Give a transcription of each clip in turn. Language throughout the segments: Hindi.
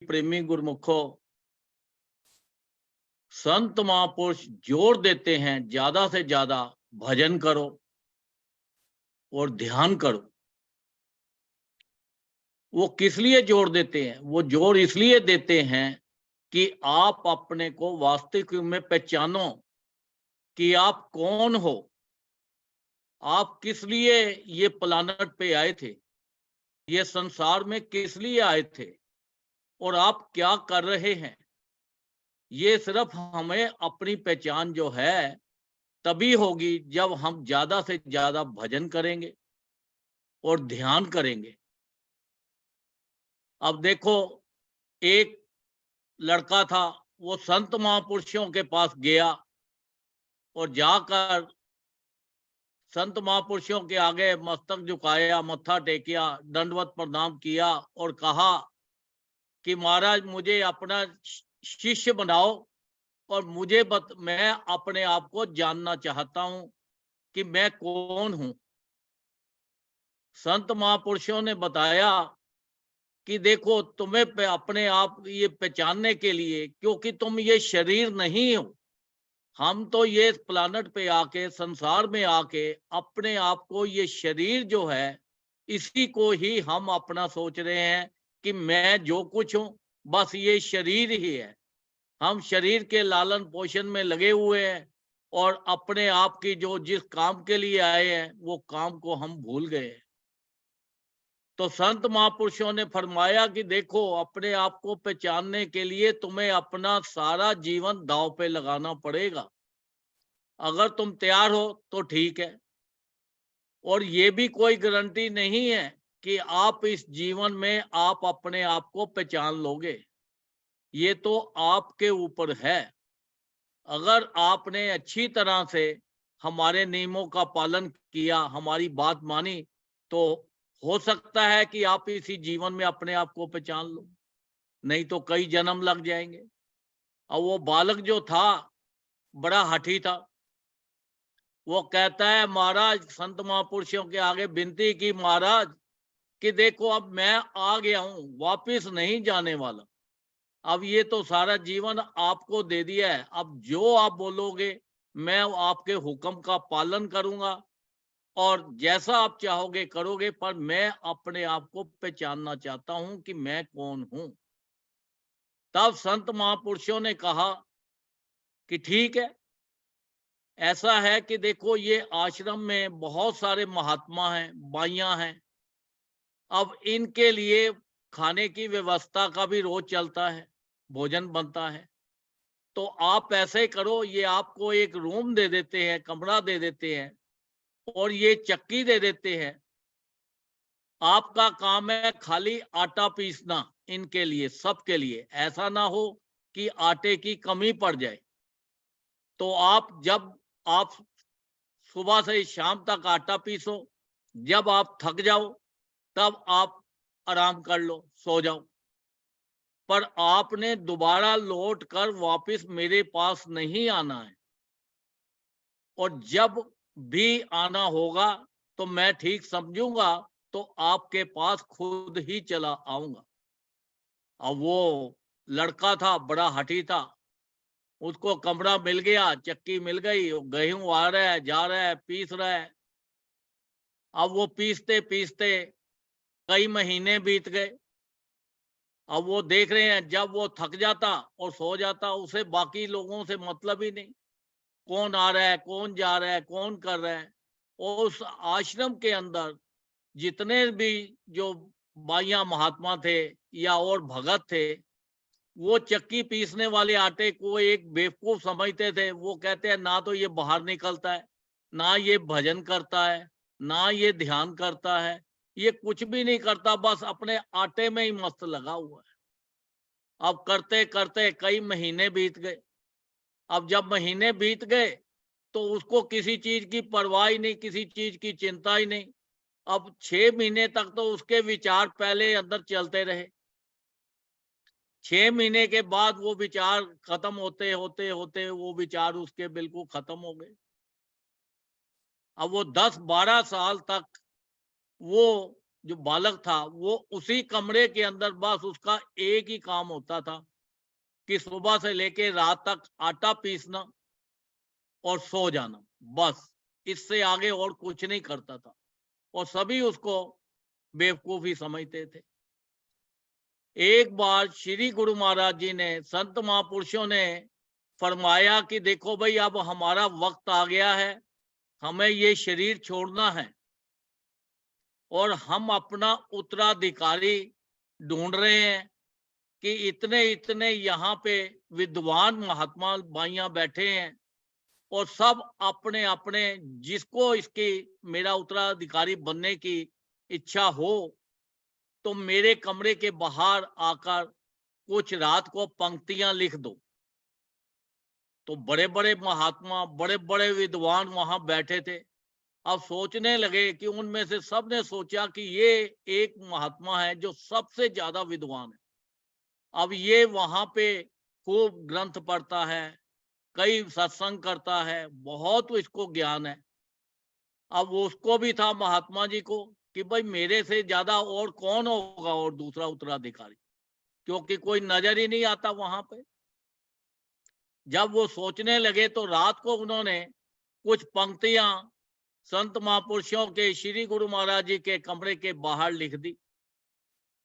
प्रेमी गुरमुखो, संत महापुरुष जोर देते हैं ज्यादा से ज्यादा भजन करो और ध्यान करो। वो किस लिए जोर देते हैं? वो जोर इसलिए देते हैं कि आप अपने को वास्तविक में पहचानो कि आप कौन हो, आप किस लिए ये प्लानट पे आए थे, ये संसार में किस लिए आए थे और आप क्या कर रहे हैं। ये सिर्फ हमें अपनी पहचान जो है तभी होगी जब हम ज्यादा से ज्यादा भजन करेंगे और ध्यान करेंगे। अब देखो, एक लड़का था, वो संत महापुरुषों के पास गया और जाकर संत महापुरुषों के आगे मस्तक झुकाया, मत्था टेकिया, दंडवत प्रणाम किया और कहा कि महाराज मुझे अपना शिष्य बनाओ और मैं अपने आप को जानना चाहता हूं कि मैं कौन हूं। संत महापुरुषों ने बताया कि देखो, तुम्हें अपने आप ये पहचानने के लिए, क्योंकि तुम ये शरीर नहीं हो, हम तो ये प्लानट पे आके, संसार में आके अपने आप को, ये शरीर जो है इसी को ही हम अपना सोच रहे हैं कि मैं जो कुछ हूं बस ये शरीर ही है। हम शरीर के लालन पोषण में लगे हुए हैं और अपने आप की जो जिस काम के लिए आए हैं वो काम को हम भूल गए हैं। तो संत महापुरुषों ने फरमाया कि देखो, अपने आप को पहचानने के लिए तुम्हें अपना सारा जीवन दांव पे लगाना पड़ेगा। अगर तुम तैयार हो तो ठीक है, और ये भी कोई गारंटी नहीं है कि आप इस जीवन में आप अपने आप को पहचान लोगे। ये तो आपके ऊपर है। अगर आपने अच्छी तरह से हमारे नियमों का पालन किया, हमारी बात मानी, तो हो सकता है कि आप इसी जीवन में अपने आप को पहचान लो, नहीं तो कई जन्म लग जाएंगे। और वो बालक जो था बड़ा हठी था। वो कहता है, महाराज, संत महापुरुषों के आगे विनती की, महाराज कि देखो, अब मैं आ गया हूं, वापिस नहीं जाने वाला। अब ये तो सारा जीवन आपको दे दिया है, अब जो आप बोलोगे मैं आपके हुक्म का पालन करूंगा और जैसा आप चाहोगे करोगे, पर मैं अपने आप को पहचानना चाहता हूं कि मैं कौन हूं। तब संत महापुरुषों ने कहा कि ठीक है, ऐसा है कि देखो, ये आश्रम में बहुत सारे महात्मा हैं, बाइयां हैं। अब इनके लिए खाने की व्यवस्था का भी रोज चलता है, भोजन बनता है। तो आप ऐसे करो, ये आपको एक रूम दे देते हैं, कमरा दे देते हैं और ये चक्की दे देते हैं। आपका काम है खाली आटा पीसना, इनके लिए, सबके लिए। ऐसा ना हो कि आटे की कमी पड़ जाए। तो आप सुबह से शाम तक आटा पीसो, जब आप थक जाओ तब आप आराम कर लो, सो जाओ। पर आपने दोबारा लौट कर वापिस मेरे पास नहीं आना है, और जब भी आना होगा तो मैं ठीक समझूंगा तो आपके पास खुद ही चला आऊंगा। अब वो लड़का था, बड़ा हठी था, उसको कमरा मिल गया, चक्की मिल गई, गेहूं आ रहा है, जा रहा है, पीस रहा है। अब वो पीसते पीसते कई महीने बीत गए। अब वो देख रहे हैं, जब वो थक जाता और सो जाता, उसे बाकी लोगों से मतलब ही नहीं, कौन आ रहा है, कौन जा रहा है, कौन कर रहा है। और उस आश्रम के अंदर जितने भी जो बाइया महात्मा थे या और भगत थे, वो चक्की पीसने वाले आटे को एक बेवकूफ समझते थे। वो कहते हैं, ना तो ये बाहर निकलता है, ना ये भजन करता है, ना ये ध्यान करता है, ये कुछ भी नहीं करता, बस अपने आटे में ही मस्त लगा हुआ है। अब करते करते कई महीने बीत गए। अब जब महीने बीत गए तो उसको किसी चीज की परवाह ही नहीं, किसी चीज की चिंता ही नहीं। अब 6 महीने तक तो उसके विचार पहले अंदर चलते रहे। 6 महीने के बाद वो विचार खत्म होते होते होते वो विचार उसके बिल्कुल खत्म हो गए। अब वो 10-12 साल तक वो जो बालक था वो उसी कमरे के अंदर बस उसका एक ही काम होता था कि सुबह से लेके रात तक आटा पीसना और सो जाना, बस। इससे आगे और कुछ नहीं करता था और सभी उसको बेवकूफ ही समझते थे। एक बार श्री गुरु महाराज जी ने, संत महापुरुषों ने फरमाया कि देखो भाई, अब हमारा वक्त आ गया है, हमें ये शरीर छोड़ना है और हम अपना उत्तराधिकारी ढूंढ रहे हैं कि इतने इतने यहाँ पे विद्वान महात्मा भाइयां बैठे हैं और सब अपने अपने, जिसको इसकी मेरा उत्तराधिकारी बनने की इच्छा हो तो मेरे कमरे के बाहर आकर कुछ रात को पंक्तियां लिख दो। तो बड़े बड़े महात्मा, बड़े बड़े विद्वान वहां बैठे थे। अब सोचने लगे कि उनमें से सबने सोचा कि ये एक महात्मा है जो सबसे ज्यादा विद्वान है। अब ये वहां पे खूब ग्रंथ पढ़ता है, कई सत्संग करता है, बहुत इसको ज्ञान है। अब उसको भी था, महात्मा जी को, कि भाई मेरे से ज्यादा और कौन होगा और दूसरा उत्तराधिकारी, क्योंकि कोई नजर ही नहीं आता वहां पे। जब वो सोचने लगे तो रात को उन्होंने कुछ पंक्तियां संत महापुरुषों के, श्री गुरु महाराज जी के कमरे के बाहर लिख दी।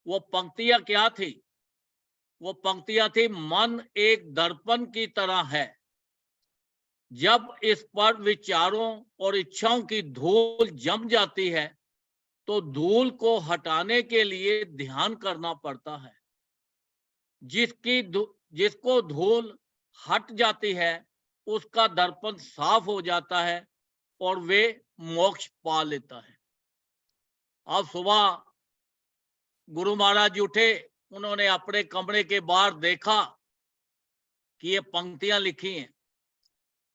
वो पंक्तियां क्या थी? वो पंक्तियां थी, मन एक दर्पण की तरह है, जब इस पर विचारों और इच्छाओं की धूल जम जाती है तो धूल को हटाने के लिए ध्यान करना पड़ता है। जिसको धूल हट जाती है उसका दर्पण साफ हो जाता है और वे मोक्ष पा लेता है। अब सुबह गुरु महाराज जी उठे, उन्होंने अपने कमरे के बाहर देखा कि ये पंक्तियां लिखी हैं।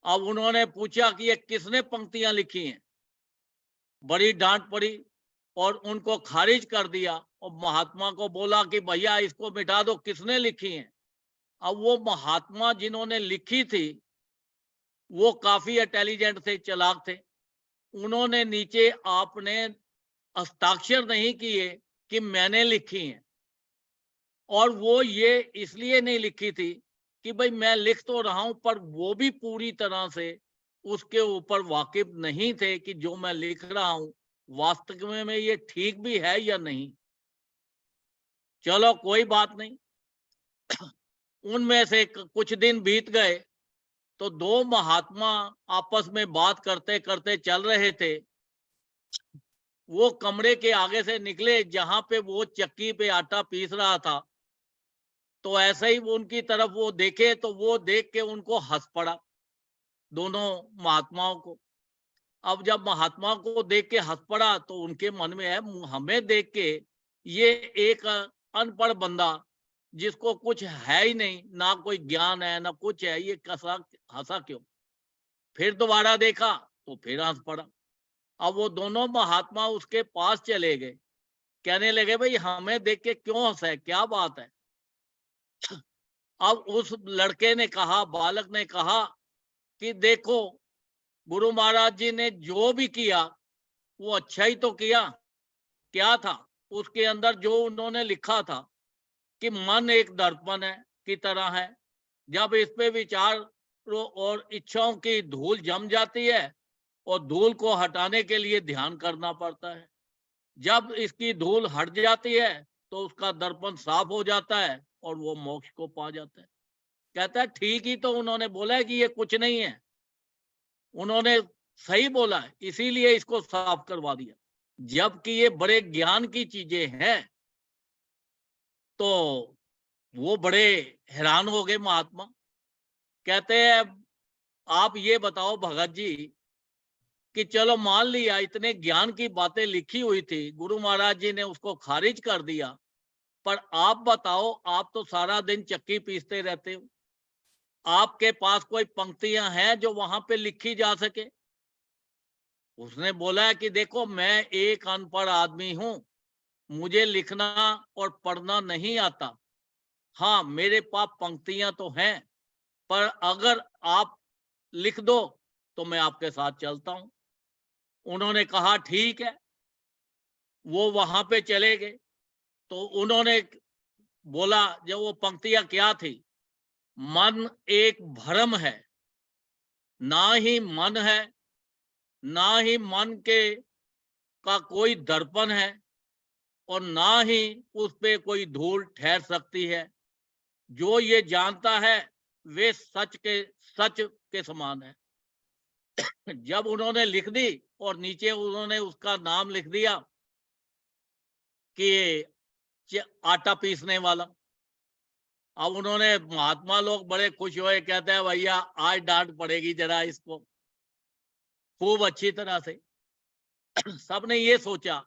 अब उन्होंने पूछा कि ये किसने पंक्तियां लिखी हैं? बड़ी डांट पड़ी और उनको खारिज कर दिया और महात्मा को बोला कि भैया इसको मिटा दो, किसने लिखी हैं? अब वो महात्मा जिन्होंने लिखी थी वो काफी इंटेलिजेंट थे, चालाक थे। उन्होंने नीचे आपने हस्ताक्षर नहीं किए कि मैंने लिखी हैं, और वो ये इसलिए नहीं लिखी थी कि भाई मैं लिख तो रहा हूं, पर वो भी पूरी तरह से उसके ऊपर वाकिफ नहीं थे कि जो मैं लिख रहा हूं वास्तव में ये ठीक भी है या नहीं। चलो कोई बात नहीं। उनमें से कुछ दिन बीत गए तो दो महात्मा आपस में बात करते करते चल रहे थे। वो कमरे के आगे से निकले जहां पे वो चक्की पे आटा पीस रहा था, तो ऐसे ही वो उनकी तरफ वो देखे तो वो देख के उनको हंस पड़ा, दोनों महात्माओं को। अब जब महात्मा को देख के हंस पड़ा तो उनके मन में है, हमें देख के ये एक अनपढ़ बंदा जिसको कुछ है ही नहीं, ना कोई ज्ञान है ना कुछ है, ये कैसा हंसा क्यों? फिर दोबारा देखा तो फिर हंस पड़ा। अब वो दोनों महात्मा उसके पास चले गए, कहने लगे भाई हमें देख के क्यों हंसा है, क्या बात है? अब उस लड़के ने कहा, बालक ने कहा कि देखो, गुरु महाराज जी ने जो भी किया वो अच्छा ही तो किया। क्या था उसके अंदर जो उन्होंने लिखा था कि मन एक दर्पण है की तरह है, जब इस पे विचारों और इच्छाओं की धूल जम जाती है और धूल को हटाने के लिए ध्यान करना पड़ता है। जब इसकी धूल हट जाती है तो उसका दर्पण साफ हो जाता है और वो मोक्ष को पा जाता है। कहता है ठीक ही तो उन्होंने बोला है कि ये कुछ नहीं है, उन्होंने सही बोला है, इसीलिए इसको साफ करवा दिया, जबकि ये बड़े ज्ञान की चीजें हैं। तो वो बड़े हैरान हो गए महात्मा। कहते हैं आप ये बताओ भगत जी कि चलो मान लिया इतने ज्ञान की बातें लिखी हुई थी, गुरु महाराज जी ने उसको खारिज कर दिया, पर आप बताओ, आप तो सारा दिन चक्की पीसते रहते हो, आपके पास कोई पंक्तियां हैं जो वहां पे लिखी जा सके? उसने बोला है कि देखो मैं एक अनपढ़ आदमी हूं, मुझे लिखना और पढ़ना नहीं आता। हाँ, मेरे पास पंक्तियां तो हैं, पर अगर आप लिख दो तो मैं आपके साथ चलता हूं। उन्होंने कहा ठीक है। वो वहां पे चले गए। तो उन्होंने बोला, जब वो पंक्तियां क्या थी, मन एक भ्रम है, ना ही मन है, ना ही मन के का कोई दर्पण है, और ना ही उस पे कोई धूल ठहर सकती है। जो ये जानता है वे सच के समान है। जब उन्होंने लिख दी और नीचे उन्होंने उसका नाम लिख दिया कि आटा पीसने वाला। अब उन्होंने, महात्मा लोग बड़े खुश हुए, कहते हैं भैया आज डांट पड़ेगी जरा इसको खूब अच्छी तरह से। सबने ये सोचा।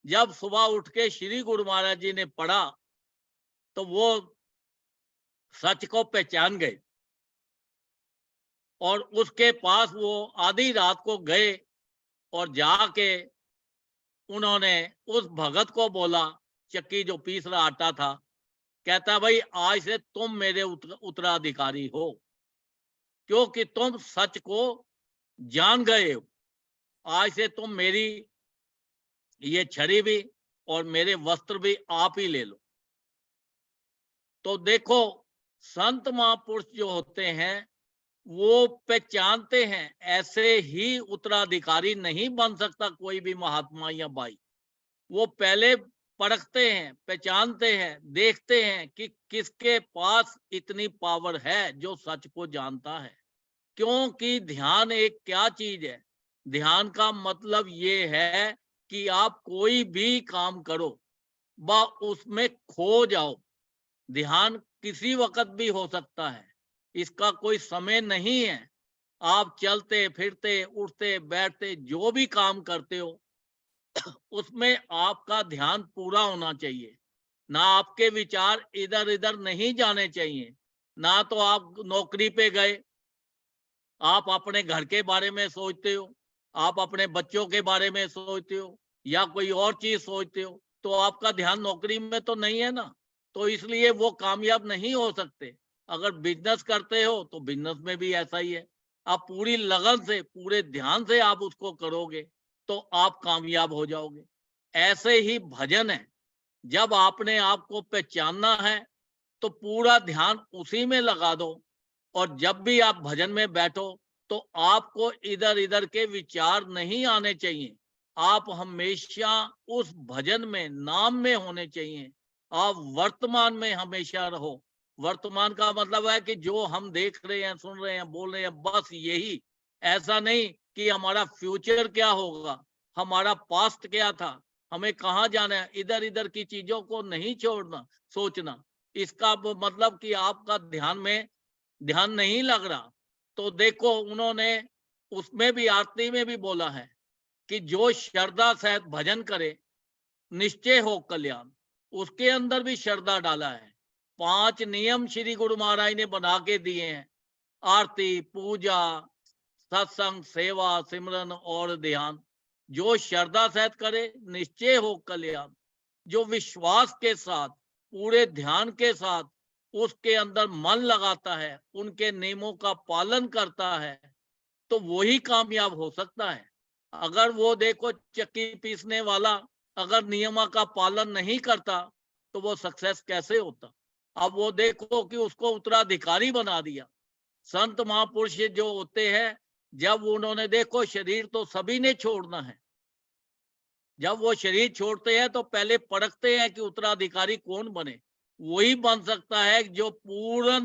जब सुबह उठ के श्री गुरु महाराज जी ने पढ़ा तो वो सच को पहचान गए, और उसके पास वो आधी रात को गए और जाके उन्होंने उस भगत को बोला, चक्की जो पीस रहा आटा था, कहता भाई आज से तुम मेरे उत्तराधिकारी हो, क्योंकि तुम सच को जान गए हो। आज से तुम मेरी ये छड़ी भी और मेरे वस्त्र भी आप ही ले लो। तो देखो, संत महापुरुष जो होते हैं वो पहचानते हैं, ऐसे ही उत्तराधिकारी नहीं बन सकता कोई भी महात्मा या भाई। वो पहले परखते हैं, पहचानते हैं, देखते हैं कि किसके पास इतनी पावर है जो सच को जानता है। क्योंकि ध्यान एक क्या चीज है, ध्यान का मतलब ये है कि आप कोई भी काम करो व उसमें खो जाओ। ध्यान किसी वक्त भी हो सकता है, इसका कोई समय नहीं है। आप चलते फिरते उठते बैठते जो भी काम करते हो उसमें आपका ध्यान पूरा होना चाहिए। ना आपके विचार इधर इधर नहीं जाने चाहिए। ना तो आप नौकरी पे गए, आप अपने घर के बारे में सोचते हो, आप अपने बच्चों के बारे में सोचते हो, या कोई और चीज सोचते हो, तो आपका ध्यान नौकरी में तो नहीं है ना। तो इसलिए वो कामयाब नहीं हो सकते। अगर बिजनेस करते हो तो बिजनेस में भी ऐसा ही है। आप पूरी लगन से, पूरे ध्यान से आप उसको करोगे तो आप कामयाब हो जाओगे। ऐसे ही भजन है, जब आपने आपको पहचानना है तो पूरा ध्यान उसी में लगा दो, और जब भी आप भजन में बैठो तो आपको इधर इधर के विचार नहीं आने चाहिए। आप हमेशा उस भजन में, नाम में होने चाहिए। आप वर्तमान में हमेशा रहो। वर्तमान का मतलब है कि जो हम देख रहे हैं, सुन रहे हैं, बोल रहे हैं, बस यही। ऐसा नहीं कि हमारा फ्यूचर क्या होगा, हमारा पास्ट क्या था, हमें कहाँ जाना है, इधर इधर की चीजों को नहीं छोड़ना, सोचना। इसका मतलब कि आपका ध्यान में ध्यान नहीं लग रहा। तो देखो, उन्होंने उसमें भी, आरती में भी बोला है कि जो श्रद्धा सहित भजन करे निश्चय हो कल्याण। उसके अंदर भी श्रद्धा डाला है। 5 नियम श्री गुरु महाराज ने बना के दिए हैं: आरती, पूजा, सत्संग, सेवा, सिमरन और ध्यान। जो श्रद्धा सहित करे निश्चय हो कल्याण। जो विश्वास के साथ, पूरे ध्यान के साथ उसके अंदर मन लगाता है, उनके नियमों का पालन करता है, तो वही कामयाब हो सकता है। अगर वो देखो, चक्की पीसने वाला अगर नियमों का पालन नहीं करता तो वो सक्सेस कैसे होता। अब वो देखो कि उसको उत्तराधिकारी बना दिया। संत महापुरुष जो होते हैं, जब उन्होंने, देखो शरीर तो सभी ने छोड़ना है, जब वो शरीर छोड़ते हैं तो पहले परखते हैं कि उत्तराधिकारी कौन बने। वही बन सकता है जो पूर्ण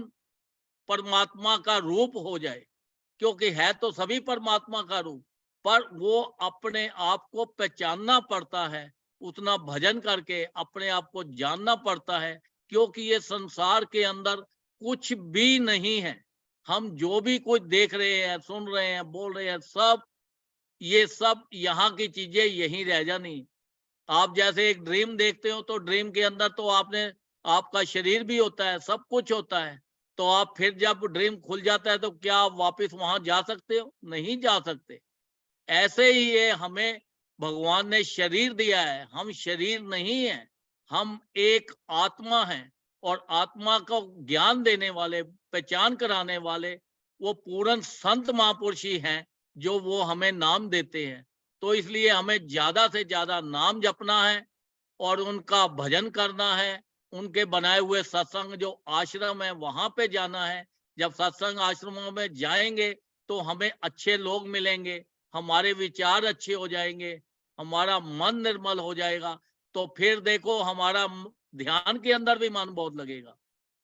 परमात्मा का रूप हो जाए, क्योंकि है तो सभी परमात्मा का रूप, पर वो अपने आप को पहचानना पड़ता है। उतना भजन करके अपने आप को जानना पड़ता है, क्योंकि ये संसार के अंदर कुछ भी नहीं है। हम जो भी कुछ देख रहे हैं, सुन रहे हैं, बोल रहे हैं, सब ये सब यहाँ की चीजें यहीं रह जानी। आप जैसे एक ड्रीम देखते हो तो ड्रीम के अंदर तो आपका शरीर भी होता है, सब कुछ होता है। तो आप फिर जब ड्रीम खुल जाता है तो क्या आप वापस वहां जा सकते हो? नहीं जा सकते। ऐसे ही ये हमें भगवान ने शरीर दिया है, हम शरीर नहीं है, हम एक आत्मा हैं। और आत्मा को ज्ञान देने वाले, पहचान कराने वाले वो पूर्ण संत महापुरुष ही हैं, जो वो हमें नाम देते हैं। तो इसलिए हमें ज्यादा से ज्यादा नाम जपना है और उनका भजन करना है। उनके बनाए हुए सत्संग जो आश्रम है वहां पे जाना है। जब सत्संग आश्रमों में जाएंगे तो हमें अच्छे लोग मिलेंगे, हमारे विचार अच्छे हो जाएंगे, हमारा मन निर्मल हो जाएगा। तो फिर देखो हमारा ध्यान के अंदर भी मन बहुत लगेगा,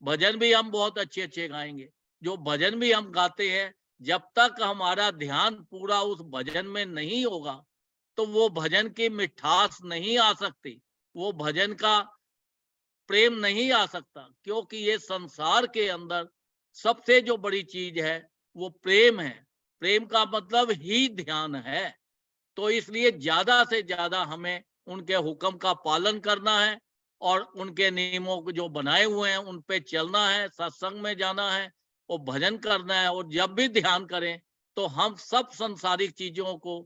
भजन भी हम बहुत अच्छे अच्छे गाएंगे। जो भजन भी हम गाते हैं, जब तक हमारा ध्यान पूरा उस भजन में नहीं होगा तो वो भजन की मिठास नहीं आ सकती, वो भजन का प्रेम नहीं आ सकता। क्योंकि ये संसार के अंदर सबसे जो बड़ी चीज है वो प्रेम है। प्रेम का मतलब ही ध्यान है। तो इसलिए ज्यादा से ज्यादा हमें उनके हुक्म का पालन करना है और उनके नियमों को जो बनाए हुए हैं उन पे चलना है, सत्संग में जाना है और भजन करना है। और जब भी ध्यान करें तो हम सब संसारिक चीजों को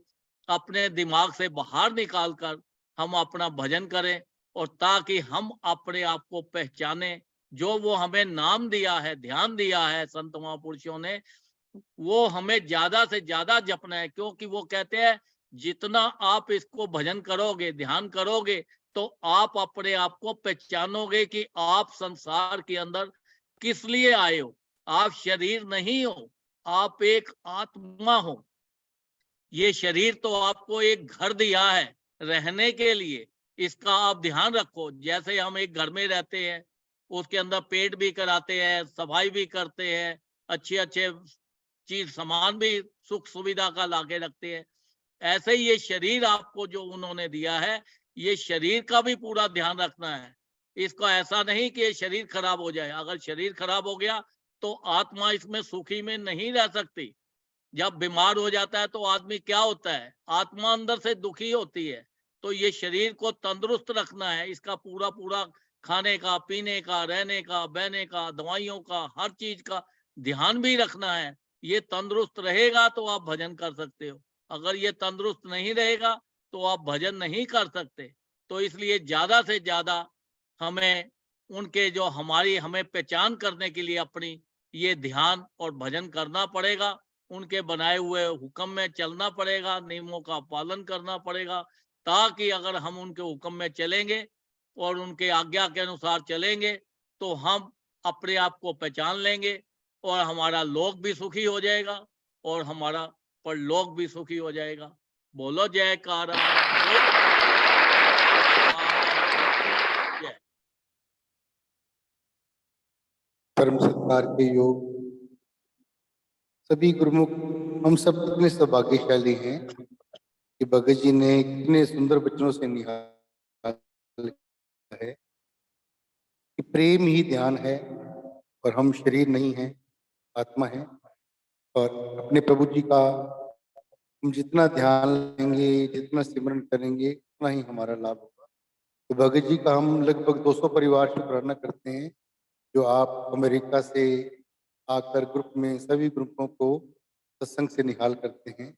अपने दिमाग से बाहर निकाल कर हम अपना भजन करें, और ताकि हम अपने आप को पहचाने। जो वो हमें नाम दिया है, ध्यान दिया है संत महापुरुषों ने, वो हमें ज्यादा से ज्यादा जपना है। क्योंकि वो कहते हैं जितना आप इसको भजन करोगे, ध्यान करोगे, तो आप अपने आप को पहचानोगे कि आप संसार के अंदर किस लिए आए हो। आप शरीर नहीं हो, आप एक आत्मा हो। ये शरीर तो आपको एक घर दिया है रहने के लिए, इसका आप ध्यान रखो। जैसे हम एक घर में रहते हैं, उसके अंदर पेट भी कराते हैं, सफाई भी करते हैं, अच्छे अच्छे चीज सामान भी सुख सुविधा का लाके रखते हैं। ऐसे ही ये शरीर आपको जो उन्होंने दिया है, ये शरीर का भी पूरा ध्यान रखना है। इसका ऐसा नहीं कि ये शरीर खराब हो जाए। अगर शरीर खराब हो गया तो आत्मा इसमें सुखी में नहीं रह सकती। जब बीमार हो जाता है तो आदमी क्या होता है, आत्मा अंदर से दुखी होती है। तो ये शरीर को तंदुरुस्त रखना है, इसका पूरा पूरा खाने का, पीने का, रहने का, बहने का, दवाइयों का, हर चीज का ध्यान भी रखना है। ये तंदुरुस्त रहेगा तो आप भजन कर सकते हो, अगर ये तंदुरुस्त नहीं रहेगा तो आप भजन नहीं कर सकते। तो इसलिए ज्यादा से ज्यादा हमें उनके जो हमारी हमें पहचान करने के लिए अपनी ये ध्यान और भजन करना पड़ेगा। उनके बनाए हुए हुक्म में चलना पड़ेगा, नियमों का पालन करना पड़ेगा। ताकि अगर हम उनके हुक्म में चलेंगे और उनके आज्ञा के अनुसार चलेंगे तो हम अपने आप को पहचान लेंगे और हमारा लोक भी सुखी हो जाएगा और हमारा परलोक भी सुखी हो जाएगा। बोलो जयकारा। जय। परम सत्कार के योग सभी गुरुमुख, हम सब कितने सौभाग्यशाली हैं कि भगत जी ने कितने सुंदर वचनों से निहाल है कि प्रेम ही ध्यान है और हम शरीर नहीं हैं, आत्मा है। और अपने प्रभु जी का हम जितना ध्यान लेंगे, जितना सिमरन करेंगे, उतना ही हमारा लाभ होगा। तो भगत जी का हम लगभग 200 परिवार शुक्राना करते हैं, जो आप अमेरिका से आकर ग्रुप में सभी ग्रुपों को सत्संग से निहाल करते हैं।